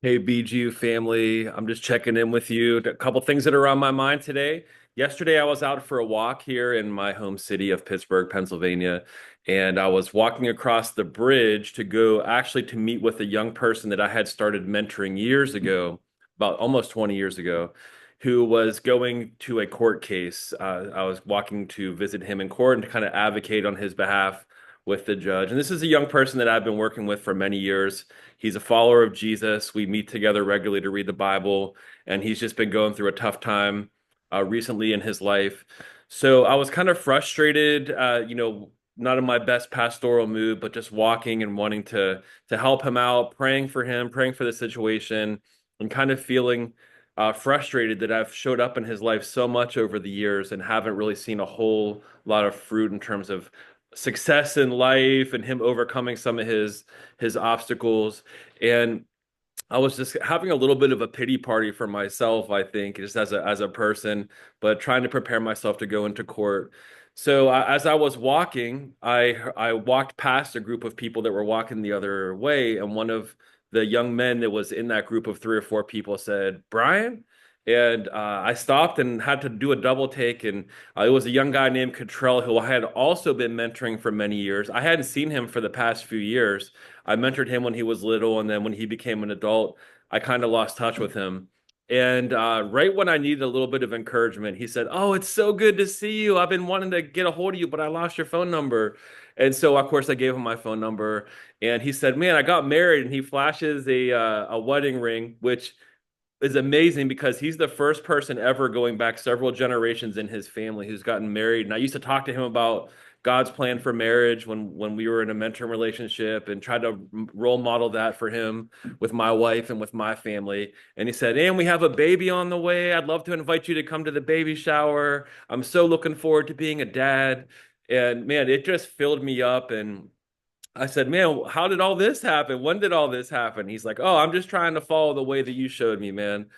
Hey, BGU family, I'm just checking in with you. A couple things that are on my mind today. Yesterday, I was out for a walk here in my home city of Pittsburgh, Pennsylvania, and I was walking across the bridge to go actually to meet with a young person that I had started mentoring years ago, about almost 20 years ago, who was going to a court case. I was walking to visit him in court and to kind of advocate on his behalf with the judge. And this is a young person that I've been working with for many years. He's a follower of Jesus. We meet together regularly to read the Bible, and he's just been going through a tough time recently in his life. So I was kind of frustrated, not in my best pastoral mood, but just walking and wanting to help him out, praying for him, praying for the situation, and kind of feeling frustrated that I've showed up in his life so much over the years and haven't really seen a whole lot of fruit in terms of success in life and him overcoming some of his obstacles. And I was just having a little bit of a pity party for myself, I think, just as a person, but trying to prepare myself to go into court. So as I was walking, I walked past a group of people that were walking the other way, and one of the young men that was in that group of three or four people said, "Brian." And I stopped and had to do a double take. And it was a young guy named Cottrell who I had also been mentoring for many years. I hadn't seen him for the past few years. I mentored him when he was little, and then when he became an adult, I kind of lost touch with him. And right when I needed a little bit of encouragement, he said, "Oh, it's so good to see you. I've been wanting to get a hold of you, but I lost your phone number." And so, of course, I gave him my phone number, and he said, "Man, I got married," and he flashes a wedding ring, which is amazing because he's the first person ever going back several generations in his family who's gotten married. And I used to talk to him about God's plan for marriage when we were in a mentoring relationship and tried to role model that for him with my wife and with my family. And he said, "And we have a baby on the way. I'd love to invite you to come to the baby shower. I'm so looking forward to being a dad." And man, it just filled me up. And I said, "Man, how did all this happen? When did all this happen?" He's like, "Oh, I'm just trying to follow the way that you showed me, man."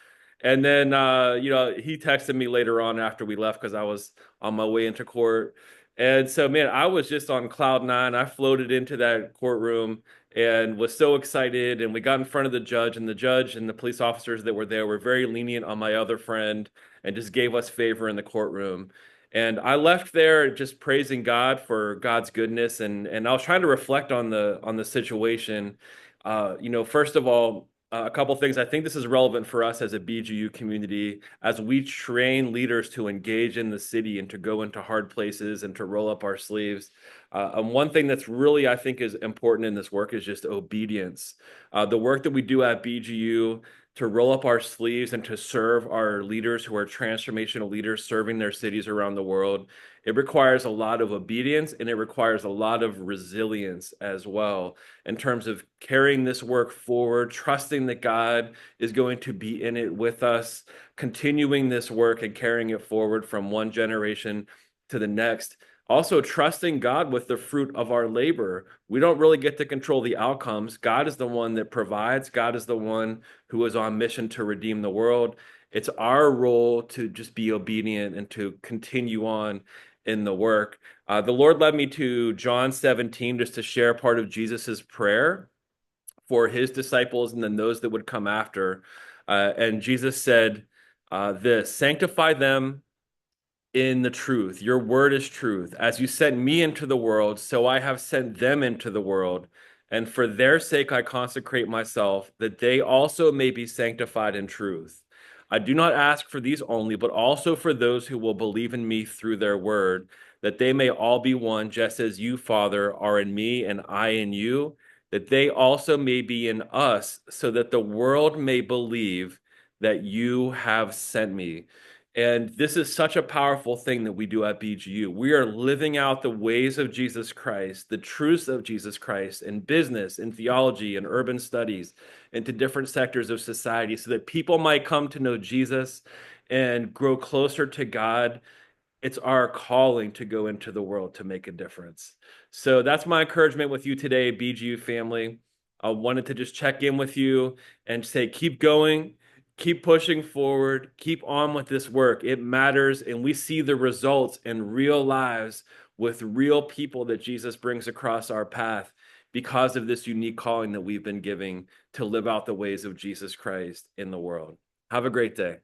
And then, he texted me later on after we left because I was on my way into court. And so, man, I was just on cloud nine. I floated into that courtroom and was so excited. And we got in front of the judge, and the judge and the police officers that were there were very lenient on my other friend and just gave us favor in the courtroom. And I left there just praising God for God's goodness, and I was trying to reflect on the situation. First of all, a couple things. I think this is relevant for us as a BGU community as we train leaders to engage in the city and to go into hard places and to roll up our sleeves. And one thing that's really, I think, is important in this work is just obedience. The work that we do at BGU to roll up our sleeves and to serve our leaders who are transformational leaders serving their cities around the world. It requires a lot of obedience, and it requires a lot of resilience as well in terms of carrying this work forward, trusting that God is going to be in it with us, continuing this work and carrying it forward from one generation to the next. Also, trusting God with the fruit of our labor. We don't really get to control the outcomes. God is the one that provides. God is the one who is on mission to redeem the world. It's our role to just be obedient and to continue on in the work. The Lord led me to John 17 just to share part of Jesus's prayer for his disciples and then those that would come after. And Jesus said, this, "Sanctify them in the truth. Your word is truth. As you sent me into the world, so I have sent them into the world. And for their sake I consecrate myself, that they also may be sanctified in truth. I do not ask for these only, but also for those who will believe in me through their word, that they may all be one, just as you, Father, are in me and I in you, that they also may be in us, so that the world may believe that you have sent me." And this is such a powerful thing that we do at BGU. We are living out the ways of Jesus Christ, the truths of Jesus Christ in business, in theology, in urban studies, into different sectors of society so that people might come to know Jesus and grow closer to God. It's our calling to go into the world to make a difference. So that's my encouragement with you today, BGU family. I wanted to just check in with you and say, keep going, keep pushing forward, keep on with this work. It matters, and we see the results in real lives with real people that Jesus brings across our path. because of this unique calling that we've been giving to live out the ways of Jesus Christ in the world. Have a great day.